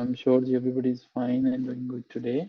I'm sure everybody is fine and doing good today.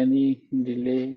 any delay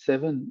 7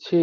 6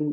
2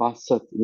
62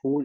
4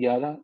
11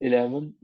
11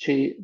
6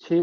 6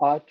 8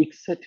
61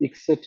61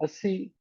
80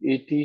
80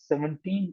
17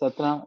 17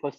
1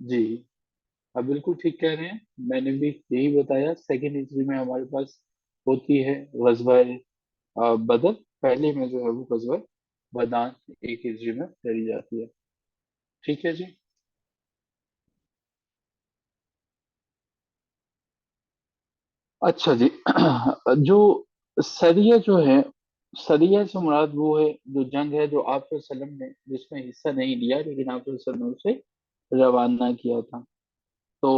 جی آپ بالکل ٹھیک کہہ رہے ہیں، میں نے بھی یہی بتایا، سیکنڈ ہجری میں ہمارے پاس ہوتی ہے غزوہ بدر، پہلے میں جو ہے وہ غزوہ بدان ایک ہجری میں لڑی جاتی ہے۔ ٹھیک ہے جی۔ اچھا جی جو سریہ جو ہے، سریہ سے مراد وہ ہے جو جنگ ہے جو آپ صلی اللہ علیہ وسلم نے جس میں حصہ نہیں لیا لیکن آپ صلی اللہ علیہ وسلم نے اسے روانہ کیا تھا، تو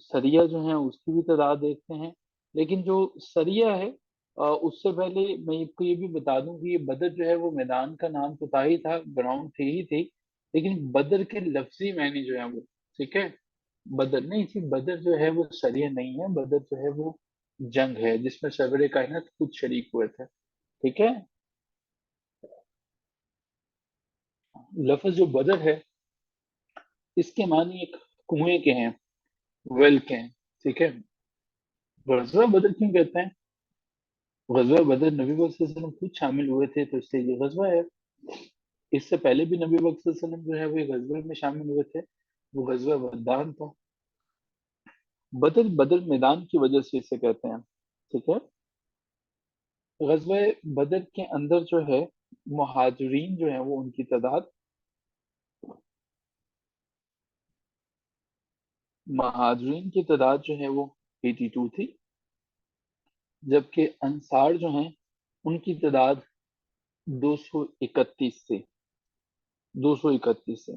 سریہ جو ہے اس کی بھی تعداد دیکھتے ہیں۔ لیکن جو سریہ ہے اس سے پہلے میں آپ کو یہ بھی بتا دوں کہ یہ بدر جو ہے وہ میدان کا نام تو تھا ہی تھا، گراؤنڈ تھی ہی تھی، لیکن بدر کے لفظی معنی جو ہے وہ، ٹھیک ہے، بدر نہیں تھی، بدر جو ہے وہ سریہ نہیں ہے، بدر جو ہے وہ جنگ ہے جس میں سرور کائنات خود شریک ہوئے تھے، ٹھیک ہے۔ لفظ جو بدر ہے اس کے معنی ایک کنویں کے ہیں، ویل کے ہیں، ٹھیک ہے۔ غزوہ بدر کیوں کہتے ہیں؟ غزوہ بدر نبی پاک صلی اللہ علیہ وسلم خود شامل ہوئے تھے تو اس لیے یہ غزوہ ہے۔ اس سے پہلے بھی نبی پاک صلی اللہ علیہ وسلم جو ہے وہ ایک غزوہ میں شامل ہوئے تھے، وہ غزوہ بدان تھا۔ بدر بدر میدان کی وجہ سے اسے کہتے ہیں، ٹھیک ہے۔ غزوہ بدر کے اندر جو ہے مہاجرین جو ہیں وہ ان کی تعداد، مہاجرین کی تعداد جو ہے وہ 82 تھی، جبکہ انصار جو ہیں ان کی تعداد 231 سے، 231 سے۔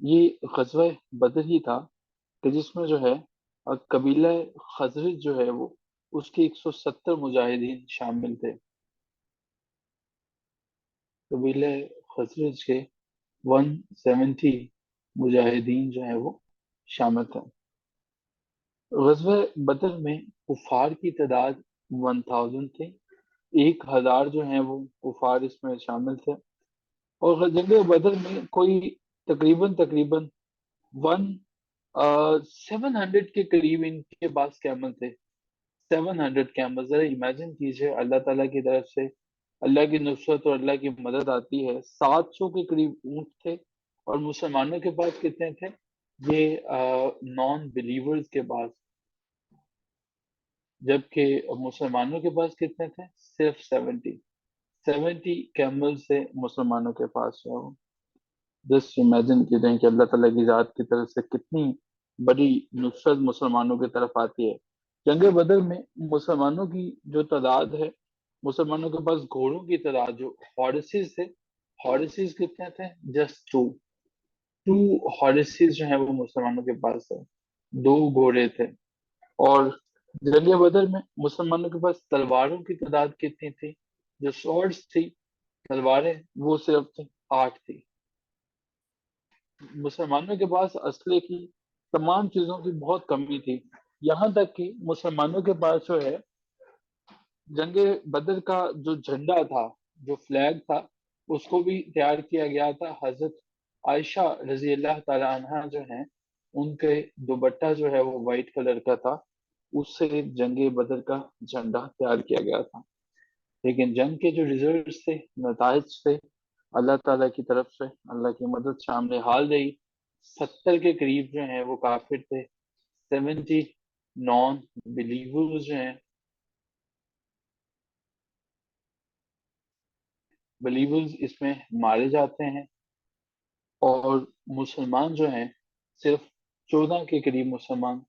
یہ غزوہ بدر ہی تھا کہ جس میں جو ہے قبیلہ خزرج جو ہے وہ اس کے 170 مجاہدین شامل تھے، قبیلہ خزرج کے 170 مجاہدین جو ہیں وہ شامل تھے۔ غزوہ بدر میں کفار کی تعداد 1000 تھی، 1000 جو ہیں وہ کفار اس میں شامل تھے، اور جنگ بدر میں کوئی تقریباً 700 کے قریب ان کے پاس کیمل تھے، 700 کیمل۔ ذرا امیجن کیجئے اللہ تعالیٰ کی طرف سے اللہ کی نصرت اور اللہ کی مدد آتی ہے، 700 کے قریب اونٹ تھے، اور مسلمانوں کے پاس کتنے تھے؟ یہ نان بلیورز کے پاس، جبکہ مسلمانوں کے پاس کتنے تھے؟ صرف 70 کیمل سے مسلمانوں کے پاس ہے۔ جسٹ امیجن کریں کہ اللہ تعالیٰ کی ذات کی طرف سے کتنی بڑی نصرت مسلمانوں کی طرف آتی ہے۔ جنگ بدر میں مسلمانوں کی جو تعداد ہے، مسلمانوں کے پاس گھوڑوں کی تعداد جو ہارسز تھے، ہارسز کتنے تھے؟ جسٹ ٹو ہارسز جو ہیں وہ مسلمانوں کے پاس ہے، دو گھوڑے تھے۔ اور جنگ بدر میں مسلمانوں کے پاس تلواروں کی تعداد کتنی تھی؟ جو سورڈز تھی، تلواریں، وہ صرف تھی 8 تھی۔ مسلمانوں کے پاس اسلحے کی، تمام چیزوں کی بہت کمی تھی، یہاں تک کہ مسلمانوں کے پاس جو ہے جنگ بدر کا جو جھنڈا تھا، جو فلیگ تھا، اس کو بھی تیار کیا گیا تھا۔ حضرت عائشہ رضی اللہ تعالی عنہا جو ہیں، ان کے دوپٹہ جو ہے وہ وائٹ کلر کا تھا، اس سے جنگ بدر کا جھنڈا تیار کیا گیا تھا۔ لیکن جنگ کے جو ریزلٹس تھے، نتائج تھے، اللہ تعالیٰ کی طرف سے اللہ کی مدد سامنے حال رہی، 70 کے قریب جو ہیں وہ کافر تھے، 70 نان بلیورز جو ہیں، بلیورز اس میں مارے جاتے ہیں، اور مسلمان جو ہیں صرف 14 کے قریب مسلمان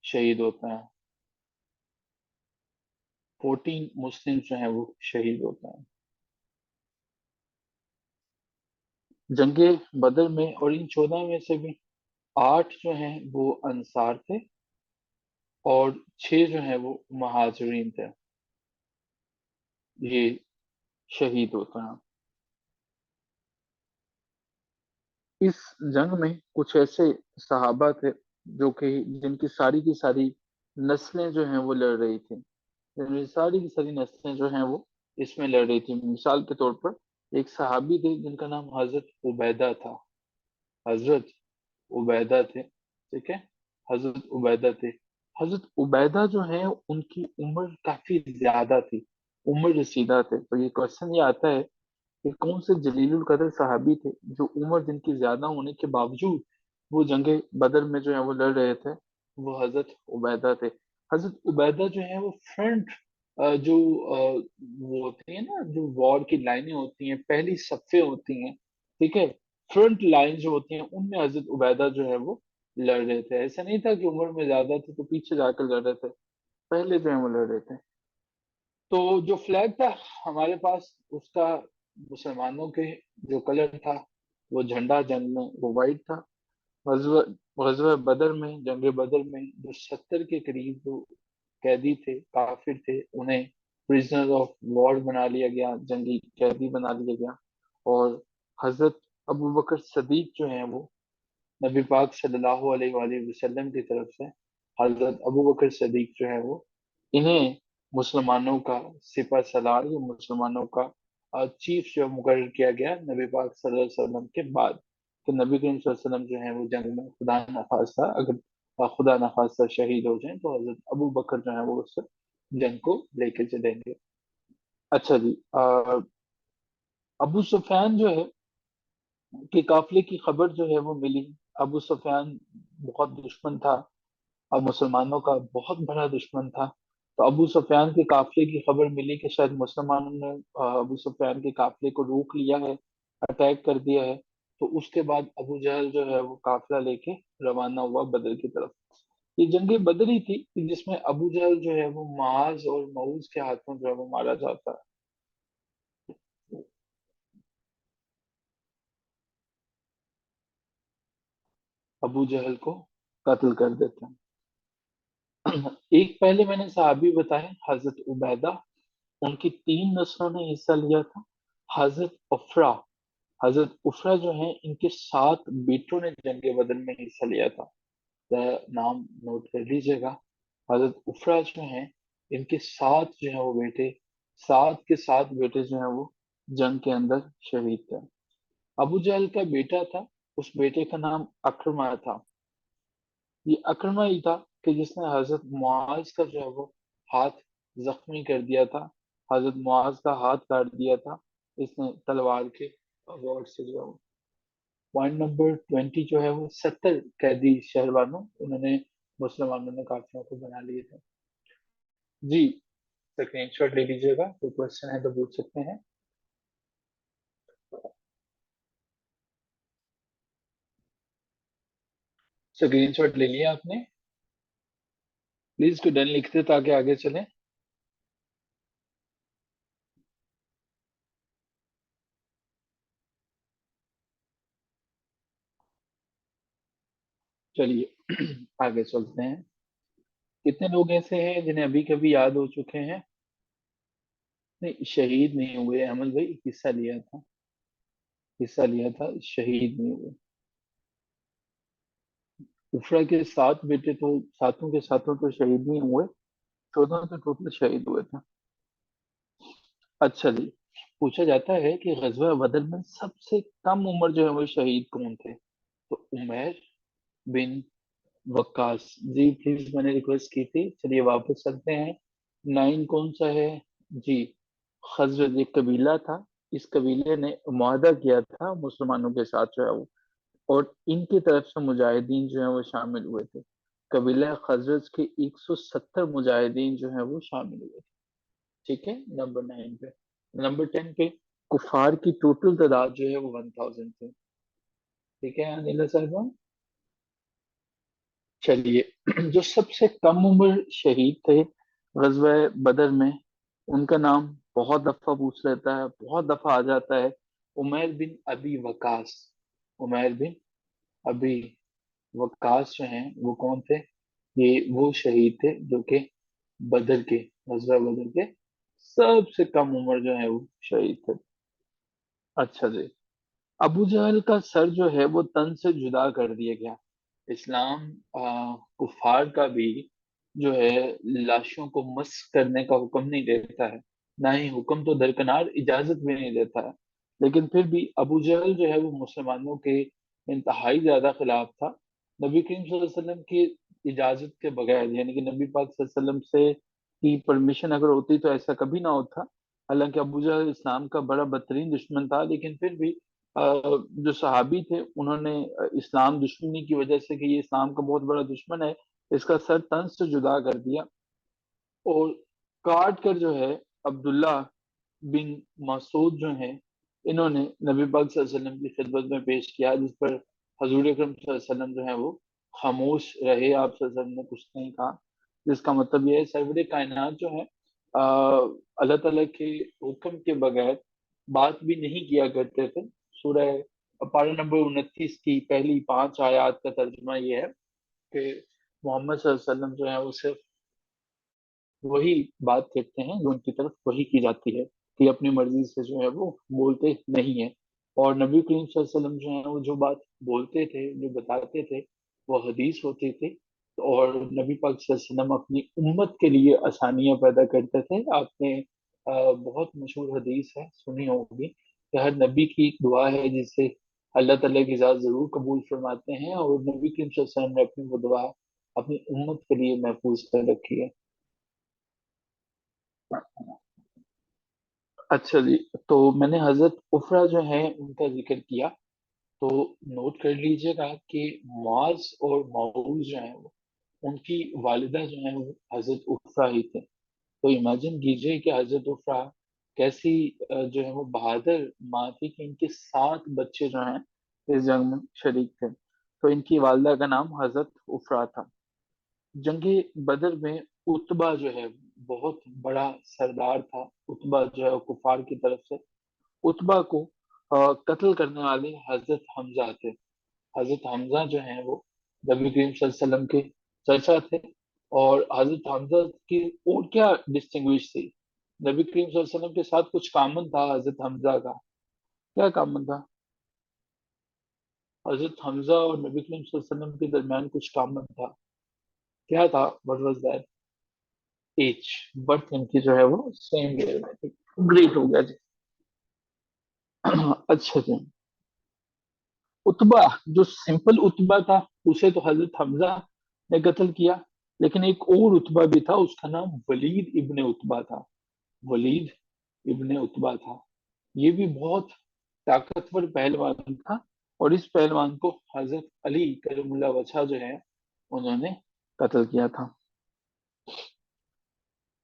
شہید ہوتے ہیں، 14 مسلم جو ہیں وہ شہید ہوتے ہیں جنگ بدر میں، اور ان 14 میں سے بھی 8 جو ہیں وہ انصار تھے، اور 6 جو ہیں وہ مہاجرین تھے، یہ شہید ہوتے ہیں۔ اس جنگ میں کچھ ایسے صحابہ تھے جو کہ جن کی ساری نسلیں جو ہیں وہ لڑ رہی تھیں، یعنی ساری کی ساری نسلیں جو ہیں وہ اس میں لڑ رہی تھی۔ مثال کے طور پر ایک صحابی تھے جن کا نام حضرت عبیدہ تھا، حضرت عبیدہ تھے، ٹھیک ہے، حضرت عبیدہ تھے۔ حضرت عبیدہ جو ہیں ان کی عمر کافی زیادہ تھی، عمر رسیدہ تھے، تو یہ کوشچن یہ آتا ہے کہ کون سے جلیل القدر صحابی تھے جو عمر جن کی زیادہ ہونے کے باوجود وہ جنگ بدر میں جو ہے وہ لڑ رہے تھے، وہ حضرت عبیدہ تھے۔ حضرت عبیدہ جو ہے وہ فرنٹ جو وہ ہوتی ہیں نا، جو وار کی لائنیں ہوتی ہیں، پہلی صفیں ہوتی ہیں، ٹھیک ہے، فرنٹ لائن جو ہوتی ہیں ان میں حضرت عبیدہ جو ہے وہ لڑ رہے تھے۔ ایسا نہیں تھا کہ عمر میں زیادہ تھے تو پیچھے جا کر لڑ رہے تھے، پہلے جو ہے وہ لڑ رہے تھے۔ تو جو فلیگ تھا ہمارے پاس، اس کا مسلمانوں کے جو کلر تھا وہ جھنڈا جنگ میں وہ وائٹ تھا۔ غزوہ غزوہ بدر میں، جنگ بدر میں جو 70 کے قریب جو قیدی تھے، کافر تھے، انہیں پرزنر آف وار بنا لیا گیا، جنگی قیدی بنا لیا گیا۔ اور حضرت ابو بکر صدیق جو ہیں وہ نبی پاک صلی اللہ علیہ وآلہ وسلم کی طرف سے، حضرت ابو بکر صدیق جو ہے وہ، انہیں مسلمانوں کا سپہ سالار یا مسلمانوں کا چیف جو مقرر کیا گیا نبی پاک صلی اللہ علیہ وسلم کے بعد۔ تو نبی کریم صلی اللہ علیہ وسلم جو ہے وہ جنگ میں خدا نخواستہ، اگر خدا نخواستہ شہید ہو جائیں تو حضرت ابو بکر جو ہے وہ اس جنگ کو لے کے چلیں گے۔ اچھا جی، ابو سفیان جو ہے کہ قافلے کی خبر جو ہے وہ ملی۔ ابو سفیان بہت دشمن تھا اور مسلمانوں کا بہت بڑا دشمن تھا۔ تو ابو سفیان کے قافلے کی خبر ملی کہ شاید مسلمانوں نے ابو سفیان کے قافلے کو روک لیا ہے، اٹیک کر دیا ہے۔ تو اس کے بعد ابو جہل جو ہے وہ قافلہ لے کے روانہ ہوا بدر کی طرف۔ یہ جنگ بدر ہی تھی کہ جس میں ابو جہل جو ہے وہ معاذ اور معوذ کے ہاتھوں جو ہے وہ مارا جاتا ہے۔ ابو جہل کو قتل کر دیتے ہیں۔ ایک پہلے میں نے صحابی بتائے حضرت عبیدہ، ان کی 3 نسلوں نے حصہ لیا تھا۔ حضرت افرا، حضرت افرا جو ہیں ان کے 7 بیٹوں نے جنگ بدر میں حصہ لیا تھا۔ نام نوٹ کر لیجیے گا، حضرت افرا جو ہیں ان کے 7 جو ہیں وہ بیٹے، 7 کے 7 بیٹے جو ہیں وہ جنگ کے اندر شہید تھے۔ ابو جہل کا بیٹا تھا، اس بیٹے کا نام اکرمہ تھا۔ یہ اکرمہ ہی تھا کہ جس نے حضرت معاذ کا جو ہے وہ ہاتھ زخمی کر دیا تھا، حضرت معاذ کا ہاتھ کاٹ دیا تھا اس نے تلوار کے وار سے جو ہے وہ۔ پوائنٹ نمبر 20 جو ہے وہ 70 قیدی شہروانوں انہوں نے مسلمانوں نے کافروں کو بنا لیے تھے۔ جی، اسکرین شاٹ لے لیجیے گا، کوئی کوشچن ہے تو پوچھ سکتے ہیں۔ اسکرین شاٹ لے لیا آپ نے؟ پلیز کو ڈن لکھتے تاکہ آگے چلیں۔ چلیے آگے چلتے ہیں۔ کتنے لوگ ایسے ہیں جنہیں ابھی کبھی یاد ہو چکے ہیں؟ نہیں، شہید نہیں ہوئے، احمد بھائی حصہ لیا تھا، حصہ لیا تھا، شہید نہیں ہوئے۔ افرا کے 7 بیٹے تو 7 کے 7 تو شہید نہیں ہوئے، 14 تو ٹوٹل شہید ہوئے تھے۔ اچھا جی، پوچھا جاتا ہے کہ غزوہ بدر میں سب سے کم عمر جو ہے وہ شہید کون تھے؟ تو عمیر بن وقاص۔ جی پلیز، میں نے ریکویسٹ کی تھی، چلیے واپس چلتے ہیں۔ 9 کون سا ہے؟ جی، خزرج ایک قبیلہ تھا، اس قبیلے نے معاہدہ کیا تھا مسلمانوں کے ساتھ جو ہے وہ، اور ان کی طرف سے مجاہدین جو ہیں وہ شامل ہوئے تھے۔ قبیلہ خزرج کے 170 مجاہدین جو ہیں وہ شامل ہوئے تھے، ٹھیک ہے، نمبر 9 پہ۔ نمبر 10 پہ کفار کی ٹوٹل تعداد جو ہے وہ 1000 تھی، ٹھیک ہے انیلا صاحبہ؟ چلیے، جو سب سے کم عمر شہید تھے غزوہ بدر میں، ان کا نام بہت دفعہ پوچھ لیتا ہے، بہت دفعہ آ جاتا ہے، عمیر بن ابی وقاص۔ عمیر بن ابی وقاص جو ہیں وہ کون تھے؟ یہ وہ شہید تھے جو کہ بدر کے، غزوہ بدر کے سب سے کم عمر جو ہے وہ شہید تھے۔ اچھا جی، ابو جہل کا سر جو ہے وہ تن سے جدا کر دیا گیا۔ اسلام کفار کا بھی جو ہے لاشوں کو مسح کرنے کا حکم نہیں دیتا ہے، نہ ہی حکم تو درکنار اجازت بھی نہیں دیتا ہے، لیکن پھر بھی ابو جہل جو ہے وہ مسلمانوں کے انتہائی زیادہ خلاف تھا۔ نبی کریم صلی اللہ علیہ وسلم کی اجازت کے بغیر، یعنی کہ نبی پاک صلی اللہ علیہ وسلم سے کی پرمیشن اگر ہوتی تو ایسا کبھی نہ ہوتا۔ حالانکہ ابو جہل اسلام کا بڑا بدترین دشمن تھا، لیکن پھر بھی جو صحابی تھے انہوں نے اسلام دشمنی کی وجہ سے کہ یہ اسلام کا بہت بڑا دشمن ہے، اس کا سر تن سے جدا کر دیا اور کاٹ کر جو ہے عبداللہ بن مسعود جو ہیں انہوں نے نبی پاک صلی اللہ علیہ وسلم کی خدمت میں پیش کیا، جس پر حضور اکرم صلی اللہ علیہ وسلم جو ہیں وہ خاموش رہے، آپ صلی اللہ علیہ وسلم نے کچھ نہیں کہا، جس کا مطلب یہ ہے سرور کائنات جو ہے اللہ تعالیٰ کے حکم کے بغیر بات بھی نہیں کیا کرتے تھے۔ سورہ پارہ نمبر 29 کی پہلی 5 آیات کا ترجمہ یہ ہے کہ محمد صلی اللہ علیہ وسلم جو ہے وہ صرف وہی بات کہتے ہیں جو ان کی طرف وہی کی جاتی ہے، کہ اپنی مرضی سے جو ہے وہ بولتے نہیں ہیں، اور نبی کریم صلی اللہ علیہ وسلم جو ہے وہ جو بات بولتے تھے، جو بتاتے تھے، وہ حدیث ہوتی تھی، اور نبی پاک صلی اللہ علیہ وسلم اپنی امت کے لیے آسانیاں پیدا کرتے تھے۔ آپ نے بہت مشہور حدیث ہے، سنی ہوگی، کہ ہر نبی کی ایک دعا ہے جسے اللہ تعالیٰ کی ذات ضرور قبول فرماتے ہیں، اور نبی کریم صلی اللہ علیہ وسلم نے اپنی وہ دعا اپنی امت کے لیے محفوظ کر رکھی ہے۔ اچھا جی، تو میں نے حضرت عفرہ جو ہے ان کا ذکر کیا، تو نوٹ کر لیجئے گا کہ معاذ اور معوذ جو ہیں وہ ان کی والدہ جو ہیں وہ حضرت عفرہ ہی تھے۔ تو امیجن کیجئے کہ حضرت عفرہ کیسی جو ہے وہ بہادر ماں تھی کہ ان کے 7 بچے جو ہیں اس جنگ میں شریک تھے، تو ان کی والدہ کا نام حضرت عفرہ تھا۔ جنگ بدر میں اتبا جو ہے بہت بڑا سردار تھا، اتبا جو ہے کفار کی طرف سے اتبا کو قتل کرنے والے حضرت حمزہ تھے۔ حضرت حمزہ جو ہیں وہ نبی کریم صلی اللہ علیہ وسلم کے چچا تھے، اور حضرت حمزہ کی اور کیا ڈسٹنگوش تھی، نبی کریم صلی اللہ علیہ وسلم کے ساتھ کچھ کامن تھا حضرت حمزہ کا، کیا کامن تھا؟ حضرت حمزہ اور نبی کریم صلی اللہ علیہ وسلم کے درمیان کچھ کامن تھا، کیا تھا؟ what was that؟ Age, birth ان کی جو ہے وہ سیم ایئر میں تھی۔ گریٹ ہو گیا جی۔ اچھا جی، اتبا جو سمپل اتبا تھا اسے تو حضرت حمزہ نے قتل کیا، لیکن ایک اور اتبا بھی تھا، اس کا نام ولید ابن اتبا تھا، ولید ابن اتبا تھا، یہ بھی بہت طاقتور پہلوان تھا، اور اس پہلوان کو حضرت علی کرم اللہ وجہ جو ہے انہوں نے قتل کیا تھا۔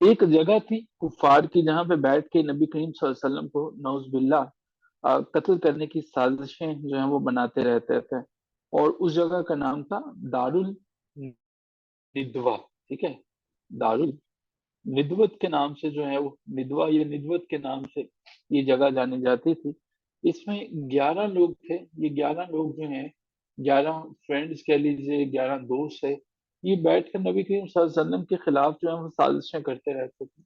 ایک جگہ تھی کفار کی جہاں پہ بیٹھ کے نبی کریم صلی اللہ علیہ وسلم کو نعوذ باللہ قتل کرنے کی سازشیں جو ہیں وہ بناتے رہتے تھے، اور اس جگہ کا نام تھا دار الندوہ، ٹھیک ہے، دار الندوت کے نام سے جو ہے وہ ندوہ یا ندوت کے نام سے یہ جگہ جانی جاتی تھی۔ اس میں 11 لوگ تھے، یہ 11 لوگ جو ہیں 11 فرینڈز کہہ لیجیے، 11 دوست ہے، یہ بیٹھ کر نبی کریم صلی اللہ علیہ وسلم کے خلاف جو ہے وہ سازشیں کرتے رہتے تھے۔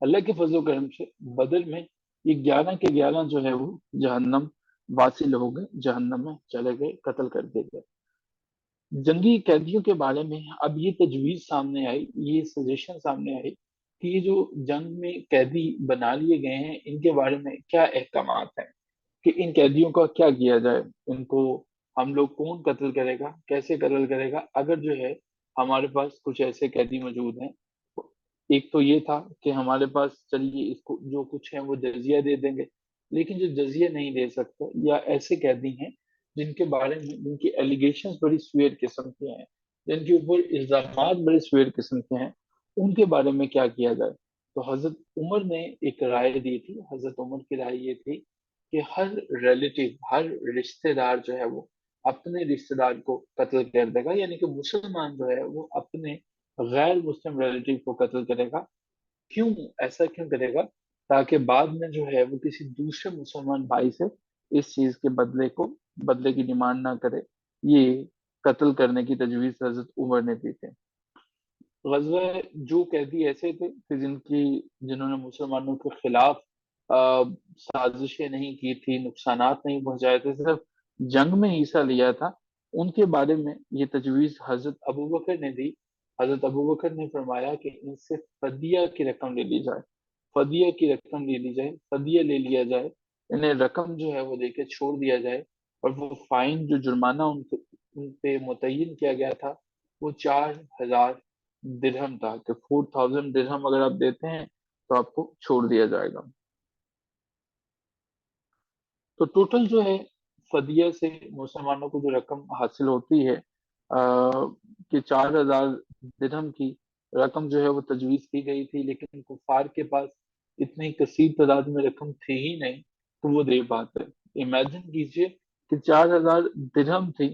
اللہ کے فضل و کرم سے بدر میں یہ 11 کے 11 جو ہے وہ جہنم واصل ہو گئے، جہنم میں چلے گئے، قتل کر دیے گئے۔ جنگی قیدیوں کے بارے میں اب یہ تجویز سامنے آئی، یہ سجیشن سامنے آئی کہ یہ جو جنگ میں قیدی بنا لیے گئے ہیں ان کے بارے میں کیا احکامات ہیں، کہ ان قیدیوں کا کیا کیا جائے، ان کو ہم لوگ کون قتل کرے گا، کیسے قتل کرے گا، اگر جو ہے ہمارے پاس کچھ ایسے قیدی موجود ہیں۔ ایک تو یہ تھا کہ ہمارے پاس چلیے اس کو جو کچھ ہے وہ جزیہ دے دیں گے، لیکن جو جزیہ نہیں دے سکتے یا ایسے قیدی ہیں جن کے بارے میں جن کی ایلیگیشنز بڑی سویر قسم کے ہیں، جن کے اوپر الزامات بڑے سویر قسم کے ہیں، ان کے بارے میں کیا کیا جائے۔ تو حضرت عمر نے ایک رائے دی تھی، حضرت عمر کی رائے یہ تھی کہ ہر ریلیٹیو، ہر رشتہ دار جو ہے وہ اپنے رشتہ دار کو قتل کر دے گا، یعنی کہ مسلمان جو ہے وہ اپنے غیر مسلم ریلیٹیو کو قتل کرے گا۔ کیوں؟ ایسا کیوں کرے گا؟ تاکہ بعد میں جو ہے وہ کسی دوسرے مسلمان بھائی سے اس چیز کے بدلے کی ڈیمانڈ نہ کرے۔ یہ قتل کرنے کی تجویز حضرت عمر نے دی تھی۔ غزوہ جو قیدی ایسے تھے کہ جنہوں نے مسلمانوں کے خلاف سازشیں نہیں کی تھی، نقصانات نہیں پہنچائے تھے، صرف جنگ میں حصہ لیا تھا، ان کے بارے میں یہ تجویز حضرت ابوبکر نے دی۔ حضرت ابوبکر نے فرمایا کہ ان سے فدیہ کی رقم لے لی جائے، فدیہ کی رقم لے لی جائے، فدیہ لے لیا جائے، انہیں رقم جو ہے وہ دے کے چھوڑ دیا جائے، اور وہ فائن جو جرمانہ ان پہ متعین کیا گیا تھا وہ 4000 درہم تھا، کہ 4000 درہم اگر آپ دیتے ہیں تو آپ کو چھوڑ دیا جائے گا۔ تو ٹوٹل جو ہے فدیہ سے مسلمانوں کو جو رقم حاصل ہوتی ہے کہ 4,000 درہم کی رقم جو ہے وہ تجویز کی گئی تھی، لیکن کفار کے پاس اتنی کثیر تعداد میں رقم تھی ہی نہیں، تو وہ دیر بات ہے۔ امیجن کیجئے کہ 4,000 درہم تھی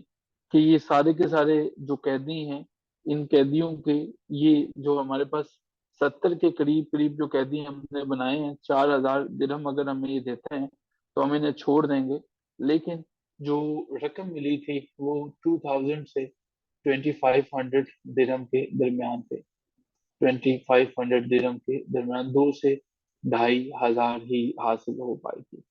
کہ یہ سارے کے سارے جو قیدی ہیں، ان قیدیوں کے یہ جو ہمارے پاس 70 کے قریب قریب جو قیدی ہم نے بنائے ہیں، 4,000 درہم اگر ہمیں یہ دیتے ہیں تو ہم انہیں چھوڑ دیں گے، لیکن جو رقم ملی تھی وہ 2000 سے 2500 درہم کے درمیان تھے، 2500 درہم کے درمیان، 2 سے 2,500 ہی حاصل ہو پائی تھی۔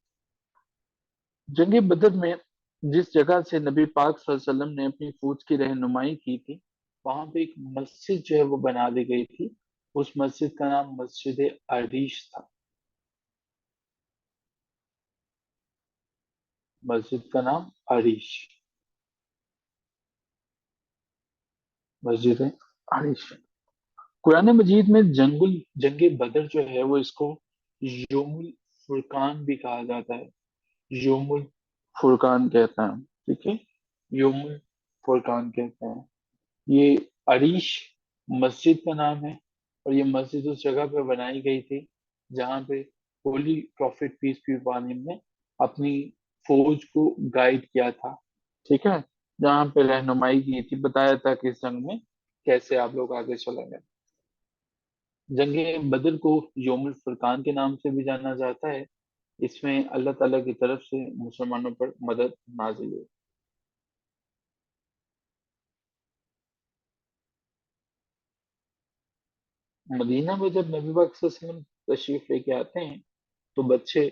جنگ بدر میں جس جگہ سے نبی پاک صلی اللہ علیہ وسلم نے اپنی فوج کی رہنمائی کی تھی، وہاں پہ ایک مسجد جو ہے وہ بنا دی گئی تھی، اس مسجد کا نام مسجد عریش تھا۔ مسجد کا نام عریش، مسجد عریش۔ قرآن مجید میں جنگ بدر جو ہے وہ اس کو یوم الفرقان بھی کہا جاتا ہے، یوم الفرقان کہتا ہے، ٹھیک ہے، یوم الفرقان کہتے ہیں۔ یہ عریش مسجد کا نام ہے، اور یہ مسجد اس جگہ پہ بنائی گئی تھی جہاں پہ holy prophet peace be upon ہم نے اپنی فوج کو گائیڈ کیا تھا، ٹھیک ہے، جہاں پہ رہنمائی کی تھی، بتایا تھا کہ اس جنگ میں کیسے آپ لوگ آگے چلیں گے۔ جنگ بدر کو یوم الفرقان کے نام سے بھی جانا جاتا ہے، اس میں اللہ تعالیٰ کی طرف سے مسلمانوں پر مدد نازل ہوئی۔ مدینہ میں جب نبی پاک صلی اللہ علیہ وسلم تشریف لے کے آتے ہیں تو بچے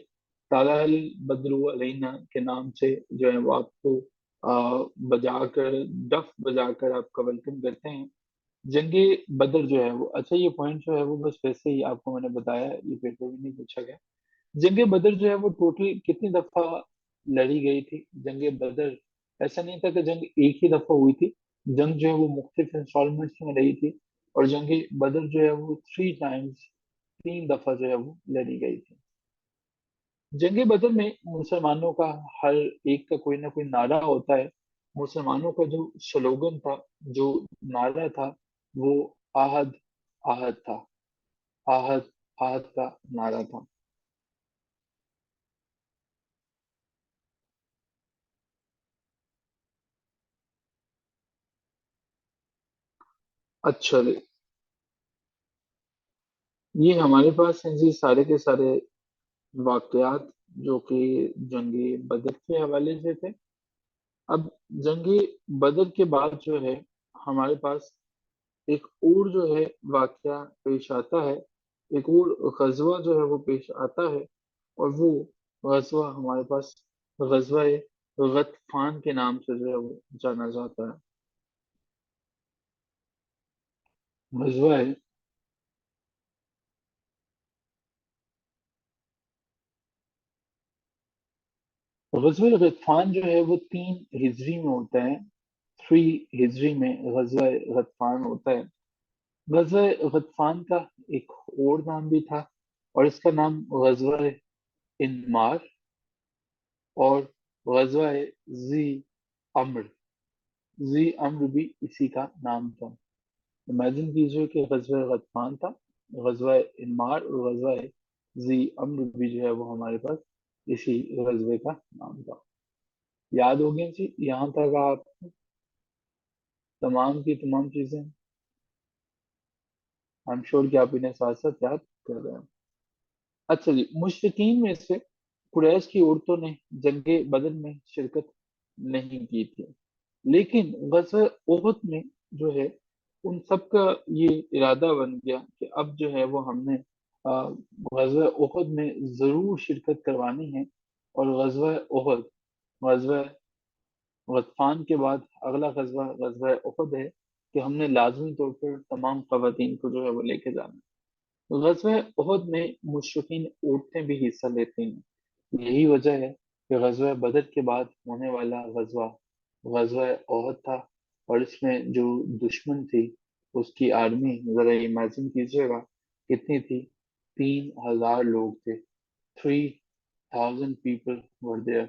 طلع البدر علینا کے نام سے جو ہے وہ آپ کو بجا کر، ڈف بجا کر آپ کا ویلکم کرتے ہیں۔ جنگ بدر جو ہے وہ، اچھا یہ پوائنٹ جو ہے وہ بس ویسے ہی آپ کو میں نے بتایا ہے، یہ پیپر بھی نہیں پوچھا گیا۔ جنگ بدر جو ہے وہ ٹوٹل کتنی دفعہ لڑی گئی تھی؟ جنگ بدر ایسا نہیں تھا کہ جنگ ایک ہی دفعہ ہوئی تھی، جنگ جو ہے وہ مختلف انسٹالمنٹس میں رہی تھی، اور جنگ بدر جو ہے وہ 3 ٹائمز، 3 دفعہ جو ہے وہ لڑی گئی تھی۔ جنگ بدر میں مسلمانوں کا ہر ایک کا کوئی نہ کوئی نعرہ ہوتا ہے۔ مسلمانوں کا جو سلوگن تھا، جو نعرہ تھا، وہ آہد آہد تھا، آہد آہد کا نعرہ تھا۔ اچھا جی، یہ ہمارے پاس ہیں جی سارے کے سارے واقعات جو کہ جنگ بدر کے حوالے سے تھے۔ اب جنگ بدر کے بعد جو ہے ہمارے پاس ایک اور جو ہے واقعہ پیش آتا ہے، ایک اور غزوہ جو ہے وہ پیش آتا ہے، اور وہ غزوہ ہمارے پاس غزوہ غطفان کے نام سے جو ہے وہ جانا جاتا ہے۔ غزوہ غزوہ غطفان جو ہے وہ 3 ہجری میں ہوتا ہے، 3 ہجری میں غزوہ غطفان ہوتا ہے۔ غزوہ غطفان کا ایک اور نام بھی تھا، اور اس کا نام غزوہ انمار اور غزوہ ذی امر، ذی امر بھی اسی کا نام تھا۔ امیجن کیجئے کہ غزوہ غطفان تھا، غزوہ انمار اور غزوہ ذی امر بھی جو ہے وہ ہمارے پاس اسی غزوے کا نام تھا۔ یاد ہو گیا جی یہاں تک آپ تمام کی تمام چیزیں؟ I'm sure کہ آپ انہیں ساتھ ساتھ یاد کر رہے ہیں۔ اچھا جی، مشرکین میں سے قریش کی عورتوں نے جنگ بدر میں شرکت نہیں کی تھی، لیکن غزوہ احد میں جو ہے ان سب کا یہ ارادہ بن گیا کہ اب جو ہے وہ ہم نے آ، غزوہ احد میں ضرور شرکت کروانی ہے، اور غزوہ احد، غزوہ غطفان کے بعد اگلا غزوہ غزوہ احد ہے کہ ہم نے لازمی طور پر تمام خواتین کو جو ہے وہ لے کے جانا ہے۔ غزوہ احد میں مشرکین عورتیں بھی حصہ لیتی ہیں، یہی وجہ ہے کہ غزوہ بدر کے بعد ہونے والا غزوہ غزوہ احد تھا، اور اس میں جو دشمن تھی اس کی آرمی ذرا امیجن کیجیے گا کتنی تھی، 3,000 لوگ تھے، 3 people were there.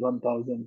1000।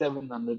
700।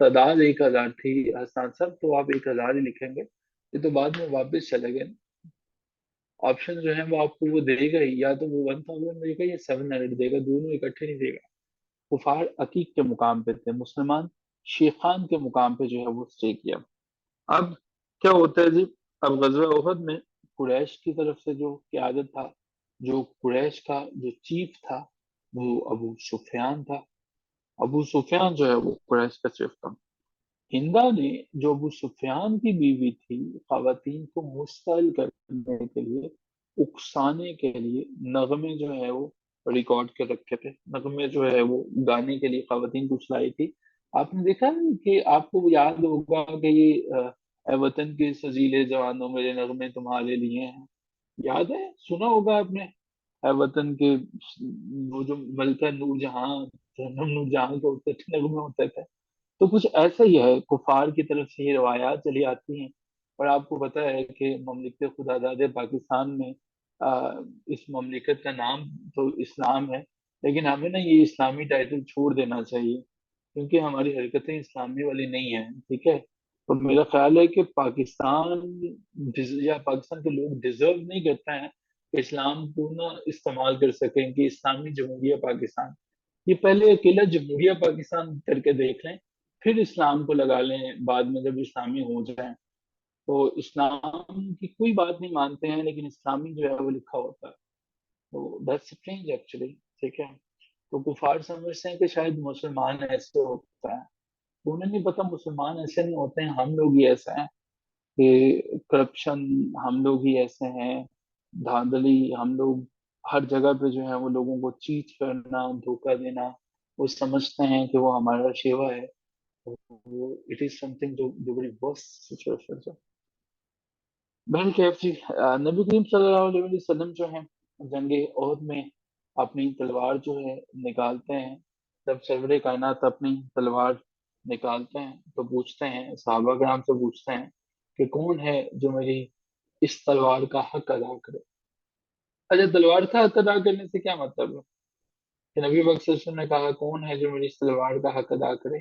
تعداد 1000 تھی حسان صاحب، تو آپ 1000 ہی لکھیں گے، یہ تو بعد میں واپس چلے گئے۔ آپشن جو ہے وہ آپ کو وہ دے گا ہی، یا تو وہ 1000 دے گا یا 700 دے گا، دونوں اکٹھے نہیں دے گا۔ کفار عقیق کے مقام پہ تھے، مسلمان شیخان کے مقام پہ جو ہے وہ اسٹے کیا۔ اب کیا ہوتا ہے جی، اب غزوہ احد میں قریش کی طرف سے جو قیادت تھا، جو قریش کا جو چیف تھا، وہ ابو سفیان تھا۔ ابو سفیان جو ہے وہ قریش کا چیف تھا۔ ہندا نے جو ابو سفیان کی بیوی تھی، خواتین کو مشتعل کرنے کے لیے، اکسانے کے لیے نغمے جو ہے وہ ریکارڈ کر رکھے تھے، نغمے جو ہے وہ گانے کے لیے خواتین کو چلائی تھی۔ آپ نے دیکھا ہے کہ آپ کو یاد ہوگا کہ یہ اے وطن کے سجیلے جوانوں میرے نغمے تمہارے لیے ہیں، یاد ہے، سنا ہوگا آپ نے؟ اے وطن کے وہ جو ملکہ نور جہاں، جہنم نور جہاں کے ہوتے تھے، نغمے ہوتے تھے، تو کچھ ایسا ہی ہے، کفار کی طرف سے یہ روایات چلی آتی ہیں۔ اور آپ کو پتہ ہے کہ مملکت خدا داد پاکستان میں آ، اس مملکت کا نام تو اسلام ہے، لیکن ہمیں نا یہ اسلامی ٹائٹل چھوڑ دینا چاہیے، کیونکہ ہماری حرکتیں اسلامی والی نہیں ہیں، ٹھیک ہے؟ تو میرا خیال ہے کہ پاکستان یا پاکستان کے لوگ ڈیزرو نہیں کرتے ہیں کہ اسلام کو نہ استعمال کر سکیں کہ اسلامی جمہوریہ پاکستان، یہ پہلے اکیلا جمہوریہ پاکستان کر کے دیکھ لیں، پھر اسلام کو لگا لیں بعد میں جب اسلامی ہو جائیں۔ تو اسلام کی کوئی بات نہیں مانتے ہیں، لیکن اسلامی جو ہے وہ لکھا ہوتا ہے، تو دیٹس اسٹرینج ایکچولی، ٹھیک ہے؟ تو کفار سمجھتے ہیں کہ شاید مسلمان ایسے ہوتا ہے، تو انہیں نہیں پتا مسلمان ایسے نہیں ہوتے ہیں، ہم لوگ ہی ایسے ہیں کہ کرپشن، ہم لوگ ہی ایسے ہیں، دھاندلی، ہم لوگ ہر جگہ پہ جو ہے وہ لوگوں کو چیٹ کرنا، دھوکہ دینا، وہ سمجھتے ہیں کہ وہ ہمارا شیوا ہے، وہ اٹ از سم تھنگ جو بڑی ورسٹ سچویشن ہے۔ بہن کیف جی، نبی کریم صلی اللہ علیہ وسلم جو ہیں جنگ عہد میں اپنی تلوار جو ہے نکالتے ہیں، جب سرور کائنات اپنی تلوار نکالتے ہیں تو پوچھتے ہیں، صحابہ کرام سے پوچھتے ہیں کہ کون ہے جو میری اس تلوار کا حق ادا کرے۔ اچھا، تلوار کا حق ادا کرنے سے کیا مطلب ہے کہ نبی پاک صلی اللہ علیہ وسلم نے کہا کون ہے جو میری اس تلوار کا حق ادا کرے،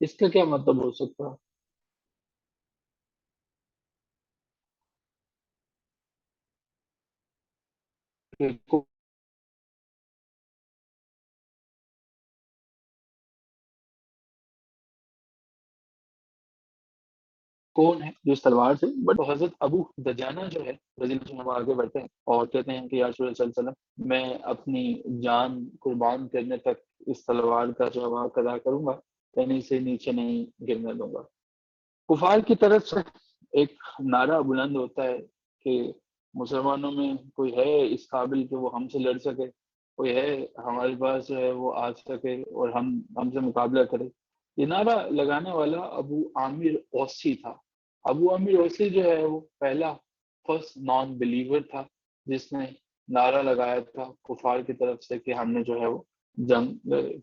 اس کا کیا مطلب ہو سکتا ہے کہ کون ہے جو اس تلوار سے، بٹ حضرت ابو دجانہ جو ہے رضی اللہ عنہ وہ آگے بڑھتے ہیں اور کہتے ہیں کہ یا رسول اللہ صلی اللہ علیہ وسلم، میں اپنی جان قربان کرنے تک اس تلوار کا جو ہے وہ حق ادا کروں گا، کہیں سے نیچے نہیں گرنے دوں گا۔ کفار کی طرف سے ایک نعرہ بلند ہوتا ہے کہ مسلمانوں میں کوئی ہے اس قابل کہ وہ ہم سے لڑ سکے، کوئی ہے ہمارے پاس جو ہے وہ آ سکے اور ہم سے مقابلہ کرے۔ یہ نعرہ لگانے والا ابو عامر اوسی تھا۔ ابو عامر اوسی جو ہے وہ پہلا فرسٹ نان بلیور تھا جس نے نعرہ لگایا تھا کفار کی طرف سے کہ ہم نے جو ہے وہ جنگ لڑے۔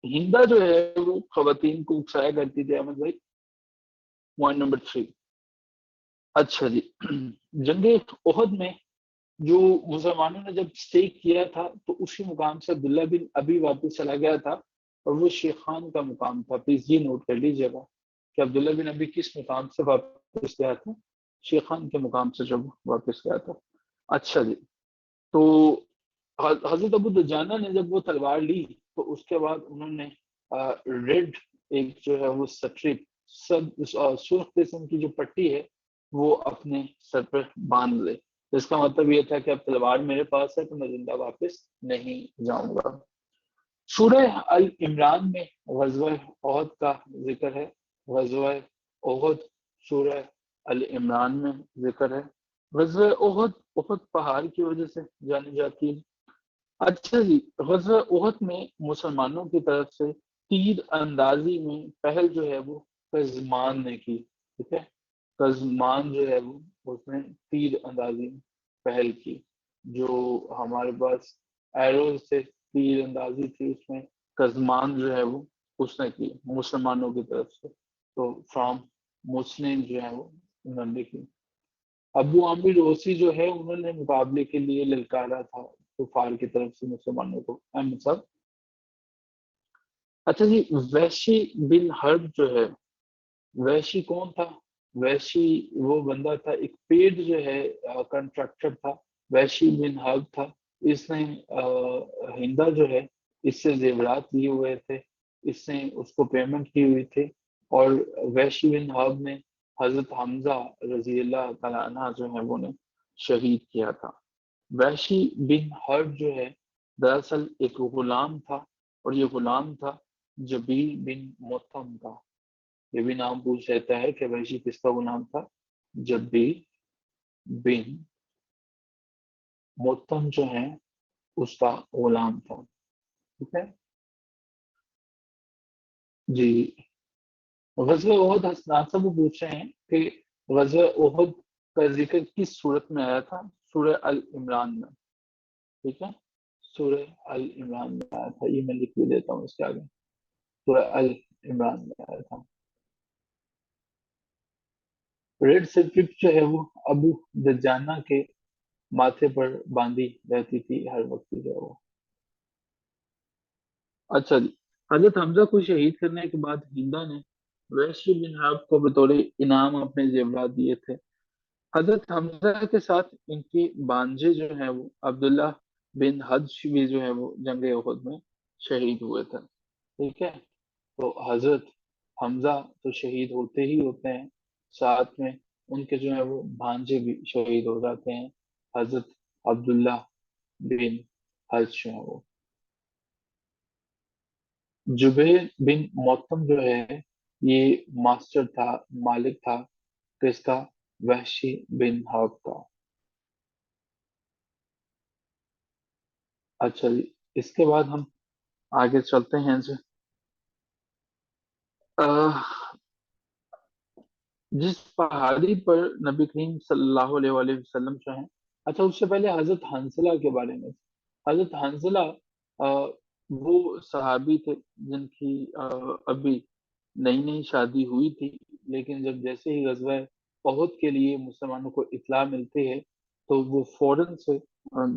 ہندا جو ہے وہ خواتین کو اکسایا کرتی تھی، احمد بھائی، پوائنٹ نمبر 3۔ اچھا جی، جنگ احد میں جو مسلمانوں نے جب اسٹے کیا تھا تو اسی مقام سے عبداللہ بن ابی واپس چلا گیا تھا، اور وہ شیخان کا مقام تھا، پلیز یہ نوٹ کر لیجیے گا کہ عبداللہ بن ابی کس مقام سے واپس گیا تھا، شیخان کے مقام سے جب واپس گیا تھا۔ اچھا جی، تو حضرت ابو دجانہ نے جب وہ تلوار لی تو اس کے بعد انہوں نے ریڈ ایک جو ہے وہ سٹرپ، سرخ قسم کی جو پٹی ہے وہ اپنے سر پر باندھ لے، اس کا مطلب یہ تھا کہ اب تلوار میرے پاس ہے تو میں زندہ واپس نہیں جاؤں گا۔ سورہ ال عمران میں غزوہ احد کا ذکر ہے، غزوہ احد سورہ ال عمران میں ذکر ہے۔ غزوہ احد احد پہاڑ کی وجہ سے جانی جاتی ہے۔ اچھا جی، غزوہ احد میں مسلمانوں کی طرف سے تیر اندازی میں پہل جو ہے وہ قزمان نے کی، ٹھیک ہے؟ قزمان جو ہے وہ اس نے تیر اندازی میں پہل کی، جو ہمارے پاس ایروز سے تیر اندازی تھی، اس میں قزمان جو ہے وہ اس نے کی مسلمانوں کی طرف سے، تو فرام مسلم جو ہے وہ انہوں نے کی۔ ابو عامر اوسی جو ہے انہوں نے مقابلے کے لیے للکارا تھا کفار کی طرف سے مسلمانوں کو، احمد صاحب۔ اچھا جی، وحشی بن حرب جو ہے، وحشی کون تھا؟ وحشی وہ بندہ تھا، ایک پیڈ جو ہے کنٹریکٹر تھا، وحشی بن حرب تھا۔ اس نے ہندا جو ہے اس سے زیورات لیے ہوئے تھے، اس نے اس کو پیمنٹ کی ہوئی تھی، اور وحشی بن حرب نے حضرت حمزہ رضی اللہ تعالیٰ عنہ جو ہے وہ نے شہید کیا تھا۔ وحشی بن حرب جو ہے دراصل ایک غلام تھا، اور یہ غلام تھا جبیل بن مطعم کا۔ یہ بھی نام پوچھ رہتا ہے کہ وحشی کس کا غلام تھا؟ جبیل بن مطعم جو ہے اس کا غلام تھا، ٹھیک ہے جی۔ غزوہ احد حسنات صاحب وہ پوچھ رہے ہیں کہ غزوہ احد کا ذکر کس صورت میں آیا تھا؟ سورہ ال عمران میں، ٹھیک ہے، سورہ ال عمران میں آیا تھا، یہ میں لکھ بھی دیتا ہوں اس کے آگے، سورہ ال عمران میں آیا تھا۔ ریڈ سرکٹ جو ہے وہ ابو دجانہ کے ماتھے پر باندھی رہتی تھی ہر وقت جو ہے وہ۔ اچھا جی، حضرت حمزہ کو شہید کرنے کے بعد ہندا نے وحشی بن حرب کو بطور انعام اپنے زیورات دیے تھے۔ حضرت حمزہ کے ساتھ ان کے بانجے جو ہیں وہ عبداللہ بن حدش بھی جو ہے وہ جنگ احد میں شہید ہوئے تھے، ٹھیک ہے۔ تو حضرت حمزہ تو شہید ہوتے ہی ہوتے ہیں، ساتھ میں ان کے جو ہے وہ بھانجے بھی شہید ہو جاتے ہیں، حضرت عبداللہ بن حدش جو ہے وہ۔ جبیر بن موتم جو ہے یہ ماسٹر تھا، مالک تھا کس کا؟ وحشی بن حرب کا۔ اچھا جی، اس کے بعد ہم آگے چلتے ہیں جی۔ آہ، جس پہاڑی پر نبی کریم صلی اللہ علیہ وآلہ وسلم جو ہیں، اچھا اس سے پہلے حضرت حنزلہ کے بارے میں۔ حضرت حنزلہ وہ صحابی تھے جن کی ابھی نئی نئی شادی ہوئی تھی، لیکن جب جیسے ہی غزوہ احد کے لیے مسلمانوں کو اطلاع ملتی ہے تو وہ فوراً سے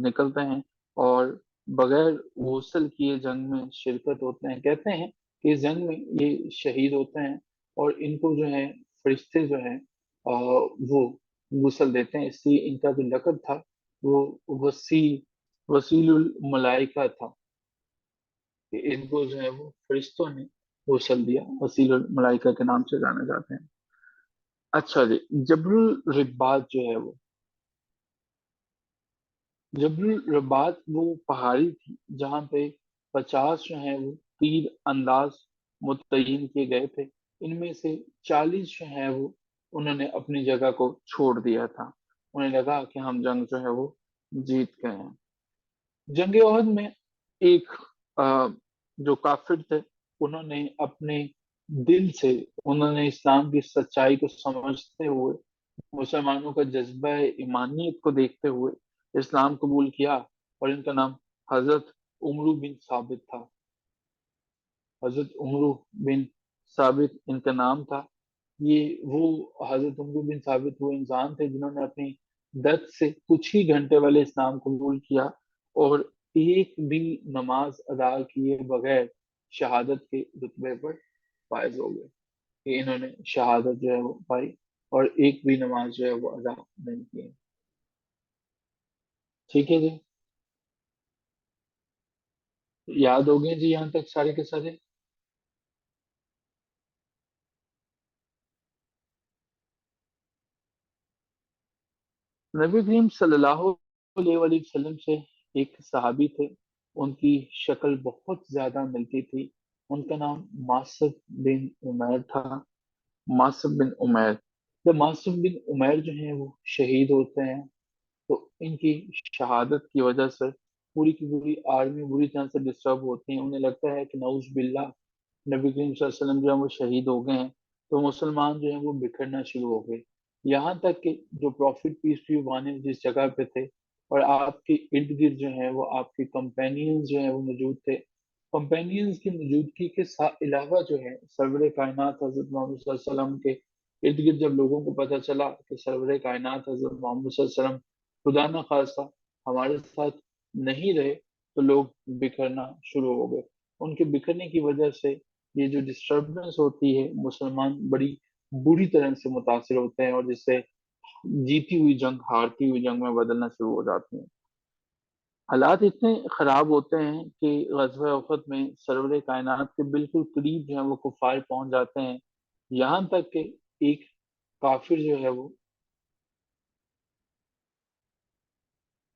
نکلتے ہیں اور بغیر غسل کیے جنگ میں شرکت ہوتے ہیں۔ کہتے ہیں کہ اس جنگ میں یہ شہید ہوتے ہیں، اور ان کو جو ہے فرشتے جو ہیں وہ غسل دیتے ہیں، اس لیے ان کا جو لقب تھا وہ وسیل الملائکہ تھا، کہ ان کو جو ہے وہ فرشتوں نے غسل دیا، وسیل الملائکہ کے نام سے جانے جاتے ہیں۔ اچھا جی، جبل الرباط جو ہے وہ، جبل الرباط وہ پہاڑی تھی جہاں پہ 50 جو ہیں وہ تیر انداز متعین کیے گئے تھے، ان میں سے 40 جو ہیں وہ انہوں نے اپنی جگہ کو چھوڑ دیا تھا، انہیں لگا کہ ہم جنگ جو ہے وہ جیت گئے ہیں۔ جنگ عہد میں ایک جو کافر تھے انہوں نے اپنے دل سے، انہوں نے اسلام کی سچائی کو سمجھتے ہوئے، مسلمانوں کا جذبہ ایمانیت کو دیکھتے ہوئے اسلام قبول کیا، اور ان کا نام حضرت عمرو بن ثابت تھا۔ حضرت عمرو بن ثابت ان کا نام تھا۔ یہ وہ حضرت عمرو بن ثابت وہ انسان تھے جنہوں نے اپنی ڈیتھ سے کچھ ہی گھنٹے والے اسلام قبول کیا، اور ایک بھی نماز ادا کیے بغیر شہادت کے رتبے پر فائز ہو گئے، کہ انہوں نے شہادت جو ہے وہ پائی، اور ایک بھی نماز جو ہے وہ ادا نہیں کی، ٹھیک ہے جی۔ یاد ہو گئے جی یہاں تک سارے کے سارے؟ نبی کریم صلی اللہ علیہ وآلہ وسلم سے ایک صحابی تھے، ان کی شکل بہت زیادہ ملتی تھی، ان کا نام ماسب بن عمیر تھا، ماسب بن عمیر۔ جب ماسب بن عمیر جو ہیں وہ شہید ہوتے ہیں تو ان کی شہادت کی وجہ سے پوری کی پوری آرمی بری طرح سے ڈسٹرب ہوتی ہے، انہیں لگتا ہے کہ نعوذ باللہ نبی کریم صلی اللہ علیہ وسلم جو ہے وہ شہید ہو گئے ہیں، تو مسلمان جو ہیں وہ بکھرنا شروع ہو گئے، یہاں تک کہ جو پروفٹ پیس بھی وانے جس جگہ پہ تھے اور آپ کے ارد گرد جو ہیں وہ آپ کے کمپینینز جو ہیں وہ موجود تھے، کمپینینز کی موجودگی کے علاوہ جو ہے سرور کائنات حضرت محمد صلی اللہ علیہ وسلم کے ارد گرد جب لوگوں کو پتہ چلا کہ سرور کائنات حضرت محمد صلی اللہ علیہ وسلم خدا نہ خواستہ ہمارے ساتھ نہیں رہے، تو لوگ بکھرنا شروع ہو گئے، ان کے بکھرنے کی وجہ سے یہ جو ڈسٹربنس ہوتی ہے مسلمان بڑی بری طرح سے متاثر ہوتے ہیں، اور جس سے جیتی ہوئی جنگ ہارتی ہوئی جنگ میں بدلنا شروع ہو جاتی ہیں۔ حالات اتنے خراب ہوتے ہیں کہ غزوہ احد میں سرور کائنات کے بالکل قریب جو ہے وہ کفار پہنچ جاتے ہیں، یہاں تک کہ ایک کافر جو ہے وہ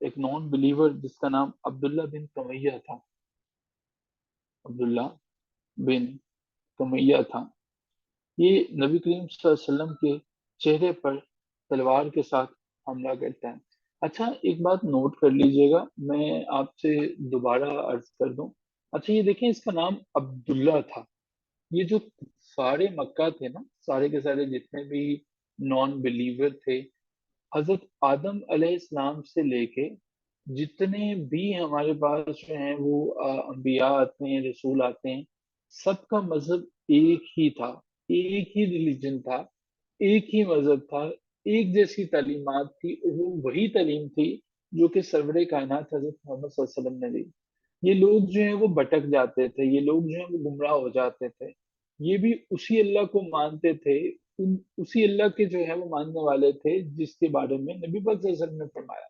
ایک نان بلیور جس کا نام عبداللہ بن کمیہ تھا، عبداللہ بن کمیہ تھا، یہ نبی کریم صلی اللہ علیہ وسلم کے چہرے پر تلوار کے ساتھ حملہ کرتا ہے۔ اچھا ایک بات نوٹ کر لیجئے گا، میں آپ سے دوبارہ عرض کر دوں، اچھا یہ دیکھیں اس کا نام عبداللہ تھا، یہ جو سارے مکہ تھے نا، سارے کے سارے جتنے بھی نان بلیور تھے، حضرت آدم علیہ السلام سے لے کے جتنے بھی ہمارے پاس جو ہیں وہ انبیاء آتے ہیں، رسول آتے ہیں، سب کا مذہب ایک ہی تھا، ایک ہی ریلیجن تھا، ایک ہی مذہب تھا، ایک جیسی تعلیمات تھی، وہ وہی تعلیم تھی جو کہ سرور کائنات حضرت محمد صلی اللہ علیہ وسلم نے دی۔ یہ لوگ جو ہیں وہ بھٹک جاتے تھے، یہ لوگ جو ہیں وہ گمراہ ہو جاتے تھے، یہ بھی اسی اللہ کو مانتے تھے، اسی اللہ کے جو ہے وہ ماننے والے تھے جس کے بارے میں نبی پاک صلی اللہ علیہ وسلم نے فرمایا۔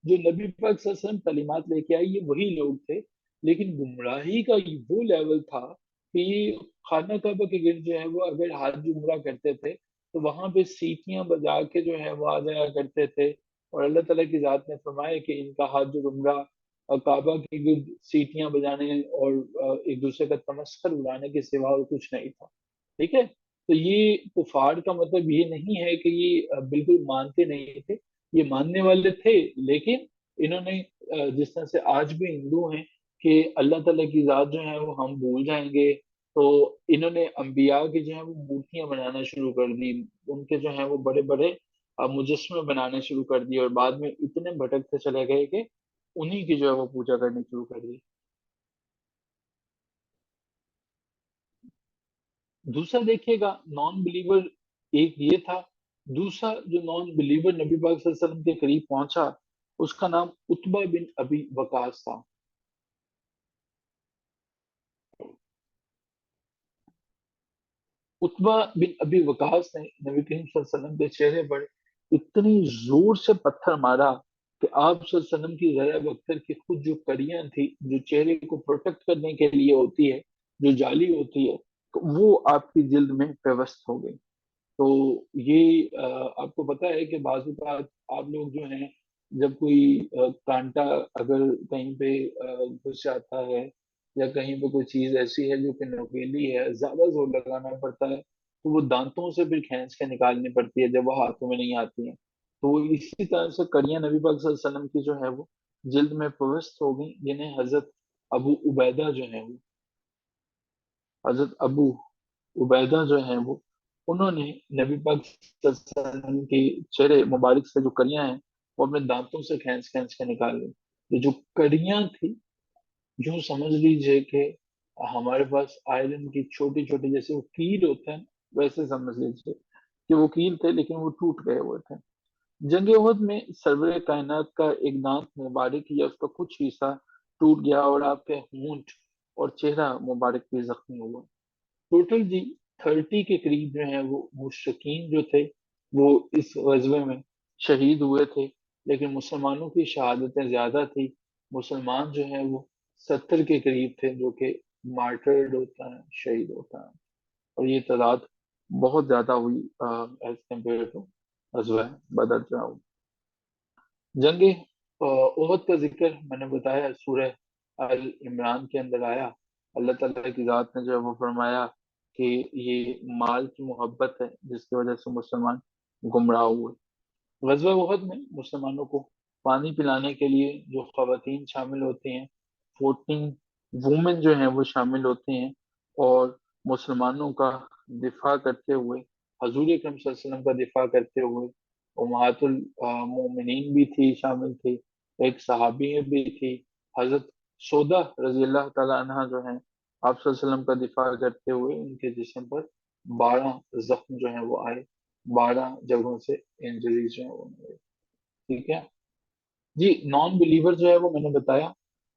جو نبی پاک صلی اللہ علیہ وسلم تعلیمات لے کے آئے یہ وہی لوگ تھے، لیکن گمراہی کا وہ لیول تھا کہ یہ خانہ کعبہ کے گرد جو ہے وہ اگر حج عمرہ کرتے تھے تو وہاں پہ سیٹیاں بجا کے جو ہے وہ آ جایا کرتے تھے، اور اللہ تعالیٰ کی ذات نے فرمایا کہ ان کا حج اور عمرہ کعبہ کے گرد سیٹیاں بجانے اور ایک دوسرے کا تمسخر اڑانے کے سوا اور کچھ نہیں تھا، ٹھیک ہے؟ تو یہ کفار کا مطلب یہ نہیں ہے کہ یہ بالکل مانتے نہیں تھے، یہ ماننے والے تھے، لیکن انہوں نے جس طرح سے آج بھی ہندو ہیں کہ اللہ تعالیٰ کی ذات جو ہے وہ ہم بھول جائیں گے، تو انہوں نے انبیاء کی جو ہے وہ مورتیاں بنانا شروع کر دی، ان کے جو ہے وہ بڑے بڑے مجسمے بنانے شروع کر دیے، اور بعد میں اتنے بھٹکتے چلے گئے کہ انہی کی جو ہے وہ پوجا کرنی شروع کر دی۔ دوسرا دیکھیے گا نان بلیور، ایک یہ تھا، دوسرا جو نان بلیور نبی پاک صلی اللہ علیہ وسلم کے قریب پہنچا اس کا نام عتبہ بن ابی وقاص تھا۔ عتبہ بن ابی وقاص نے نبی کریم صلی اللہ علیہ وسلم کے چہرے پر اتنی زور سے پتھر مارا کہ آپ صلی اللہ علیہ وسلم کی ذرا اختر کی خود جو کڑیاں تھی جو چہرے کو پروٹیکٹ کرنے کے لیے ہوتی ہے، جو جالی ہوتی ہے، وہ آپ کی جلد میں پیوست ہو گئی۔ تو یہ آپ کو پتا ہے کہ بعض اوقات آپ لوگ جو ہیں جب کوئی کانٹا اگر کہیں پہ گھس جاتا ہے یا کہیں پہ کوئی چیز ایسی ہے جو کہ نوکیلی ہے، زیادہ زور لگانا پڑتا ہے تو وہ دانتوں سے پھر کھینچ کے نکالنی پڑتی ہے جب وہ ہاتھوں میں نہیں آتی ہیں۔ تو اسی طرح سے کڑیاں نبی پاک صلی اللہ علیہ وسلم کی جو ہے وہ جلد میں پیوست ہو گئی، جنہیں حضرت ابو عبیدہ جو ہے وہ حضرت ابو عبیدہ جو ہیں وہ انہوں نے نبی پاک صلی اللہ علیہ وسلم کے چہرے مبارک سے جو کڑیاں ہیں وہ اپنے دانتوں سے کھینچ کھینچ کے نکال لی۔ یہ جو کڑیاں تھی، یوں سمجھ لیجئے کہ ہمارے پاس آئرن کی چھوٹی چھوٹی جیسے وہ کیل ہوتے ہیں، ویسے سمجھ لیجئے کہ وہ کیل تھے لیکن وہ ٹوٹ گئے ہوئے تھے۔ جنگ احد میں سرور کائنات کا ایک دانت مبارک یا اس کا کچھ حصہ ٹوٹ گیا اور آپ کے ہونٹ اور چہرہ مبارک بھی زخمی ہوا۔ ٹوٹل جی 30 کے قریب جو ہیں وہ مشرکین جو تھے وہ اس غزوے میں شہید ہوئے تھے، لیکن مسلمانوں کی شہادتیں زیادہ تھی، مسلمان جو ہیں وہ 70 کے قریب تھے جو کہ مارٹرڈ ہوتا ہے، شہید ہوتا ہے، اور یہ تعداد بہت زیادہ ہوئی ایز کمپیئر ٹو غزوہ بدر جو ہے۔ جنگ احد کا ذکر میں نے بتایا سورہ ال عمران کے اندر آیا، اللہ تعالیٰ کی ذات نے جو ہے وہ فرمایا کہ یہ مال کی محبت ہے جس کی وجہ سے مسلمان گمراہ ہوئے۔ غزوہ احد میں مسلمانوں کو پانی پلانے کے لیے جو خواتین شامل ہوتی ہیں، 14 وومن جو ہیں وہ شامل ہوتی ہیں، اور مسلمانوں کا دفاع کرتے ہوئے، حضور اکرم صلی اللہ علیہ وسلم کا دفاع کرتے ہوئے امہات المومنین بھی تھی، شامل تھی، ایک صحابی بھی تھی، حضرت سودا رضی اللہ تعالیٰ عنہ جو ہیں آپ صلی اللہ علیہ وسلم کا دفاع کرتے ہوئے ان کے جسم پر 12 زخم جو ہیں وہ آئے، 12 جگہوں سے انجریز جو ہیں وہ ہوئے، ٹھیک ہے جی۔ نان بلیور جو ہے وہ میں نے بتایا